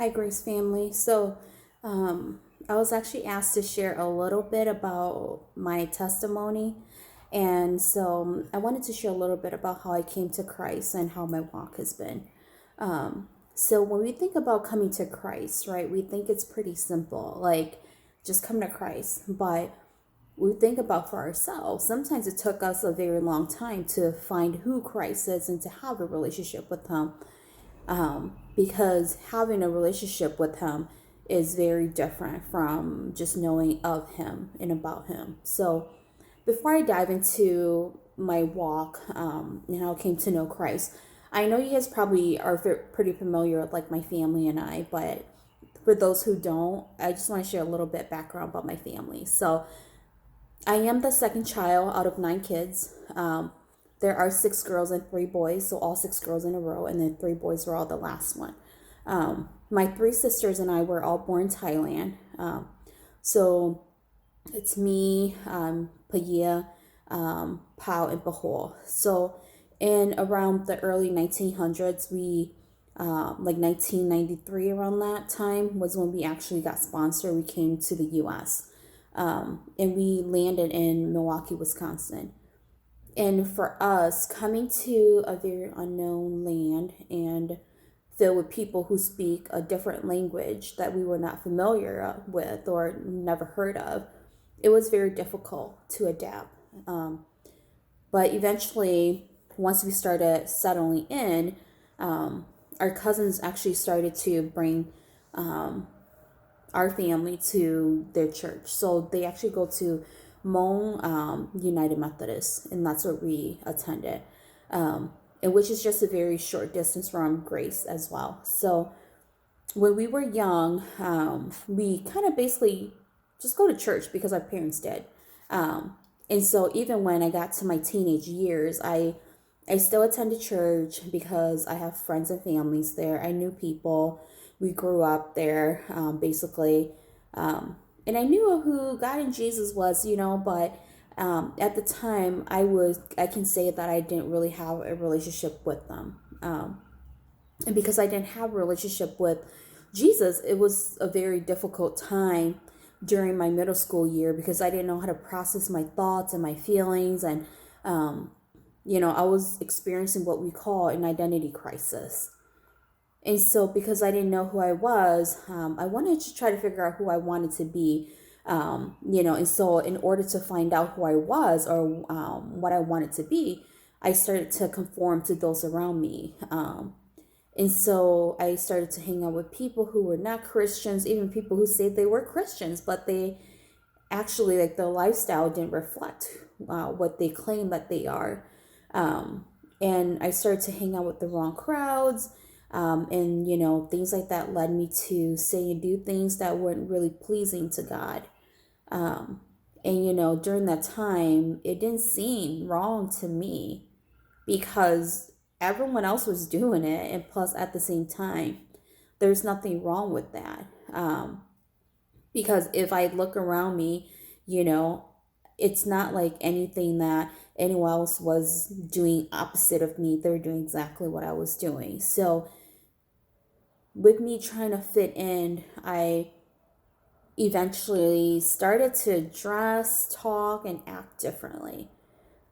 Hi, Grace family. I was actually asked to share a little bit about my testimony. I wanted to share a little bit about how I came to Christ and how my walk has been. When we think about coming to Christ, right, we think it's pretty simple, like just come to Christ. But we think about for ourselves, sometimes it took us a very long time to find who Christ is and to have a relationship with Him, because having a relationship with Him is very different from just knowing of Him and about Him. So, before I dive into my walk and how I came to know Christ, I know you guys probably are pretty familiar with like my family and I, but for those who don't, I just want to share a little bit background about my family. So, I am the second child out of 9 kids. There are 6 girls and 3 boys, so all 6 girls in a row, and then 3 boys were all the last one. My 3 sisters and I were all born in Thailand. So it's me, Paya, Pao, and Bahol. So in around the early 1900s, like 1993, around that time was when we actually got sponsored. We came to the U.S. And we landed in Milwaukee, Wisconsin. And for us, coming to a very unknown land and filled with people who speak a different language that we were not familiar with or never heard of, it was very difficult to adapt. But eventually, once we started settling in, our cousins actually started to bring our family to their church. So they actually go to Hmong United Methodist, and that's where we attended, and which is just a very short distance from Grace as well. So when we were young, we kind of basically just go to church because our parents did. And so even when I got to my teenage years, I still attended church because I have friends and families there. I knew people. We grew up there, basically. And I knew who God and Jesus was, but at the time I can say that I didn't really have a relationship with them. And because I didn't have a relationship with Jesus, it was a very difficult time during my middle school year because I didn't know how to process my thoughts and my feelings. And, I was experiencing what we call an identity crisis. And so, because I didn't know who I was, I wanted to try to figure out who I wanted to be, and so in order to find out who I was or what I wanted to be, I started to conform to those around me. And so I started to hang out with people who were not Christians, even people who say they were Christians, but they actually, like, their lifestyle didn't reflect what they claim that they are. And I started to hang out with the wrong crowds. And things like that led me to say and do things that weren't really pleasing to God. And during that time, it didn't seem wrong to me because everyone else was doing it. And plus, at the same time, there's nothing wrong with that. Because if I look around me, it's not like anything that anyone else was doing opposite of me. They're doing exactly what I was doing. So with me trying to fit in, I eventually started to dress, talk, and act differently.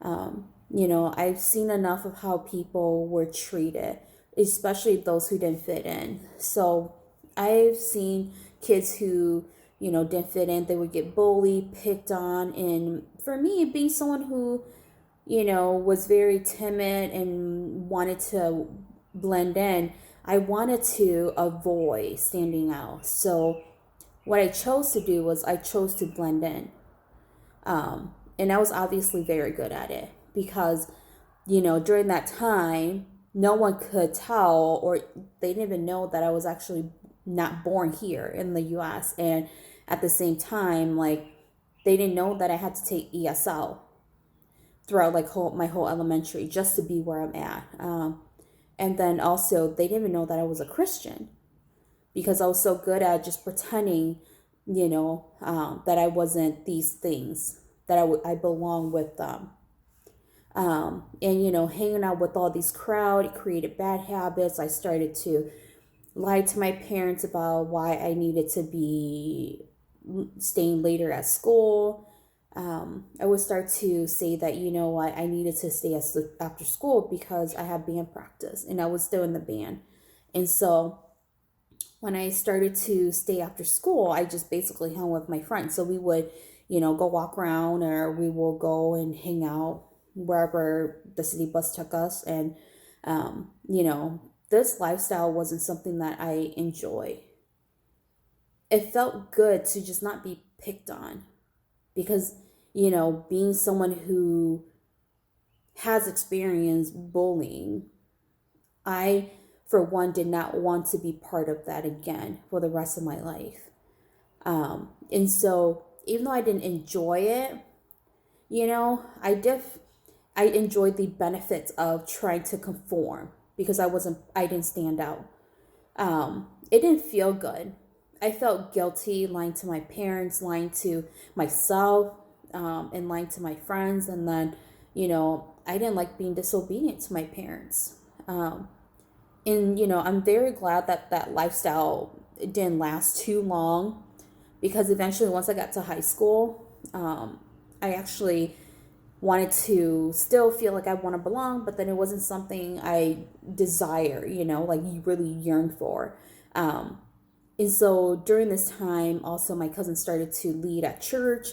I've seen enough of how people were treated, especially those who didn't fit in. So I've seen kids who, didn't fit in, they would get bullied, picked on. And for me, being someone who, was very timid and wanted to blend in, I wanted to avoid standing out. So what I chose to do was I chose to blend in. And I was obviously very good at it because, during that time, no one could tell, or they didn't even know that I was actually not born here in the US. And at the same time, like, they didn't know that I had to take ESL throughout like my whole elementary just to be where I'm at. And then also, they didn't even know that I was a Christian because I was so good at just pretending, that I wasn't these things, that I belong with them. And hanging out with all these crowd, it created bad habits. I started to lied to my parents about why I needed to be staying later at school. I would start to say that, you know what, I needed to stay after school because I had band practice and I was still in the band. And so when I started to stay after school, I just basically hung with my friends. So we would, go walk around, or we will go and hang out wherever the city bus took us. And, this lifestyle wasn't something that I enjoy. It felt good to just not be picked on because, being someone who has experienced bullying, I, for one, did not want to be part of that again for the rest of my life. And so, even though I didn't enjoy it, I enjoyed the benefits of trying to conform because I didn't stand out. It didn't feel good. I felt guilty lying to my parents, lying to myself, and lying to my friends. And then, I didn't like being disobedient to my parents. And, I'm very glad that that lifestyle didn't last too long, because eventually, once I got to high school, I actually wanted to still feel like I want to belong, but then it wasn't something I desire, like you really yearn for. And so during this time, also my cousin started to lead at church.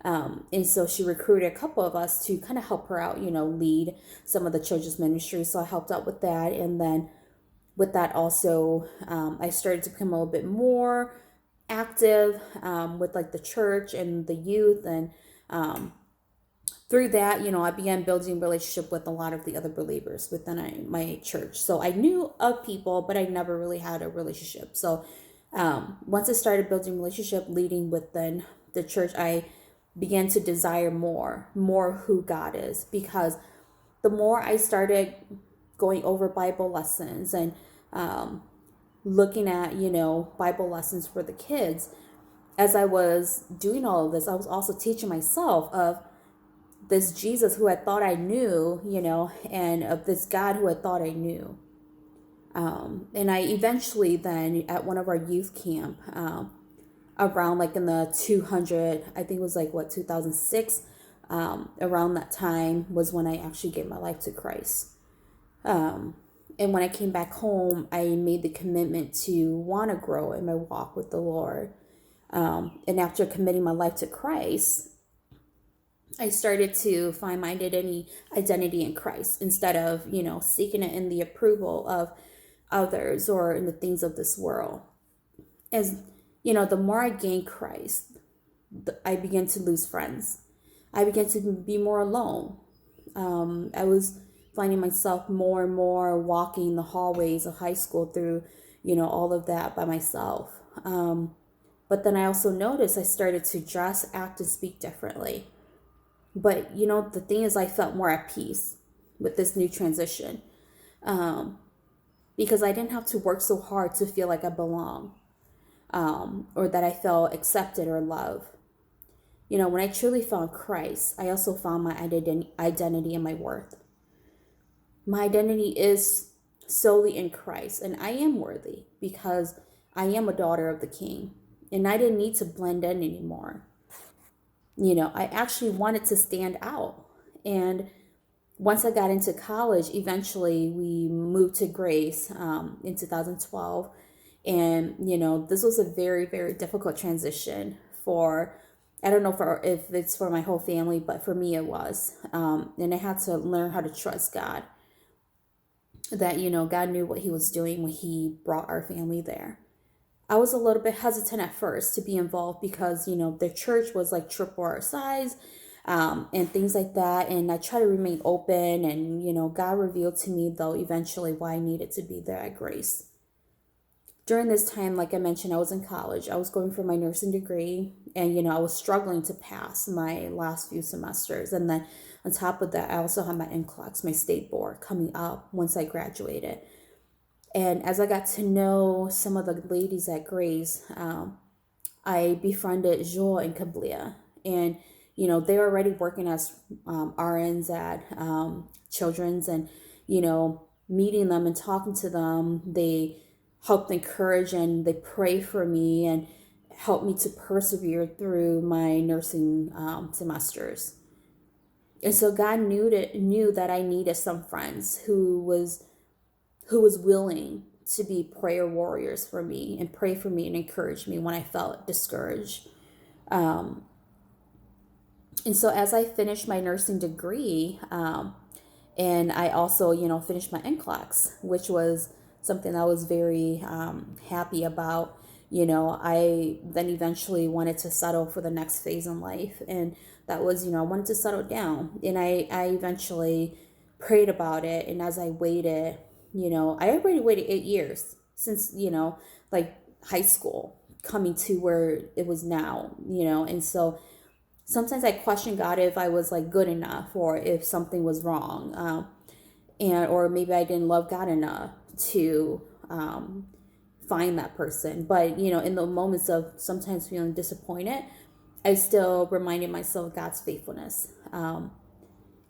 And so she recruited a couple of us to kind of help her out, lead some of the children's ministry. So I helped out with that. And then with that also, I started to become a little bit more active with like the church and the youth. And through that, I began building relationship with a lot of the other believers within my church. So I knew of people, but I never really had a relationship. So once I started building relationship, leading within the church, I began to desire more who God is, because the more I started going over Bible lessons and looking at, Bible lessons for the kids, as I was doing all of this, I was also teaching myself of this Jesus who I thought I knew, and of this God who I thought I knew. And I eventually then at one of our youth camp, around like in the 200, I think it was like 2006, around that time was when I actually gave my life to Christ. And when I came back home, I made the commitment to want to grow in my walk with the Lord. And after committing my life to Christ, I started to find my identity in Christ instead of, seeking it in the approval of others or in the things of this world. As, the more I gained Christ, I began to lose friends. I began to be more alone. I was finding myself more and more walking the hallways of high school through, all of that by myself. But then I also noticed I started to dress, act, and speak differently. But, the thing is, I felt more at peace with this new transition, because I didn't have to work so hard to feel like I belong, or that I felt accepted or loved. When I truly found Christ, I also found my identity and my worth. My identity is solely in Christ, and I am worthy because I am a daughter of the King, and I didn't need to blend in anymore. I actually wanted to stand out. And once I got into college, eventually we moved to Grace in 2012. And, this was a very, very difficult transition I don't know if it's for my whole family, but for me it was. And I had to learn how to trust God. That, God knew what he was doing when he brought our family there. I was a little bit hesitant at first to be involved because, the church was like triple our size, and things like that. And I tried to remain open, and, God revealed to me, though, eventually why I needed to be there at Grace. During this time, like I mentioned, I was in college. I was going for my nursing degree, and, I was struggling to pass my last few semesters. And then on top of that, I also had my NCLEX, my state board, coming up once I graduated. And as I got to know some of the ladies at Grace, I befriended Jo and Kablia. And, they were already working as RNs at Children's, and, meeting them and talking to them, they helped encourage and they pray for me and helped me to persevere through my nursing semesters. And so God knew that I needed some friends who was willing to be prayer warriors for me and pray for me and encourage me when I felt discouraged. Um, and so as I finished my nursing degree, and I also, finished my NCLEX, which was something I was very happy about. I then eventually wanted to settle for the next phase in life. And that was, I wanted to settle down. And I eventually prayed about it. And as I waited, I already waited 8 years since, like high school coming to where it was now, and so sometimes I question God if I was like good enough or if something was wrong, and or maybe I didn't love God enough to find that person. But in the moments of sometimes feeling disappointed, I still reminded myself of God's faithfulness.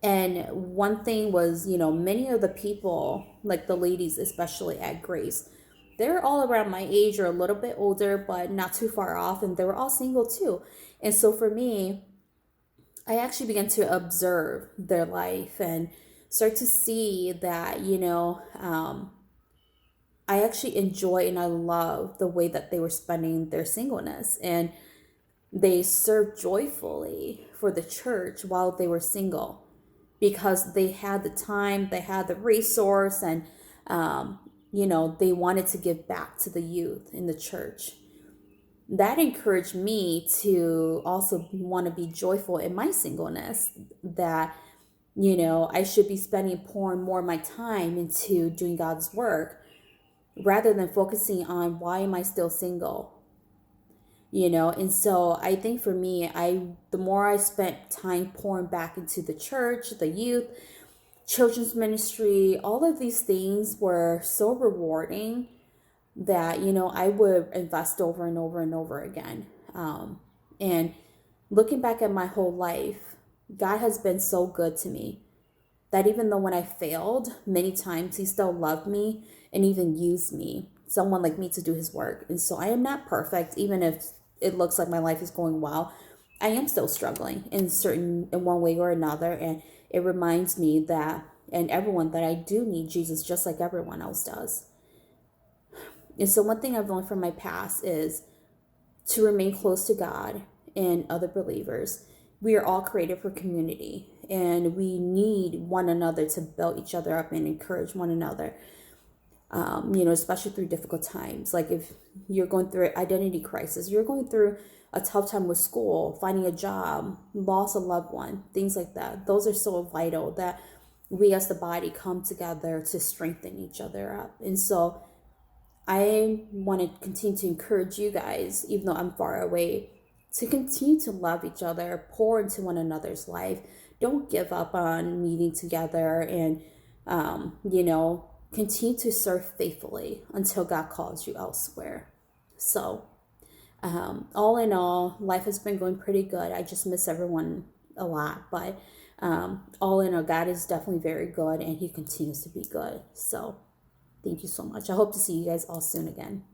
And one thing was, many of the people, like the ladies, especially at Grace, they're all around my age or a little bit older, but not too far off. And they were all single too. And so for me, I actually began to observe their life and start to see that, I actually enjoy and I love the way that they were spending their singleness. And they served joyfully for the church while they were single because they had the time, they had the resource, and, they wanted to give back to the youth in the church. That encouraged me to also want to be joyful in my singleness, that, I should be spending pouring more of my time into doing God's work rather than focusing on why am I still single, and so I think for me, the more I spent time pouring back into the church, the youth, children's ministry, all of these things were so rewarding that, I would invest over and over and over again. And looking back at my whole life, God has been so good to me that even though when I failed many times, He still loved me and even used me, someone like me, to do His work. And so I am not perfect, even if it looks like my life is going well. I am still struggling in one way or another. And it reminds me that, and everyone, that I do need Jesus just like everyone else does. And so one thing I've learned from my past is to remain close to God and other believers. We are all created for community, and we need one another to build each other up and encourage one another, especially through difficult times. Like if you're going through an identity crisis, you're going through a tough time with school, finding a job, loss of a loved one, things like that. Those are so vital that we as the body come together to strengthen each other up. And so I want to continue to encourage you guys, even though I'm far away, to continue to love each other, pour into one another's life. Don't give up on meeting together, and, continue to serve faithfully until God calls you elsewhere. So, all in all, life has been going pretty good. I just miss everyone a lot, but all in all, God is definitely very good, and He continues to be good. So, thank you so much. I hope to see you guys all soon again.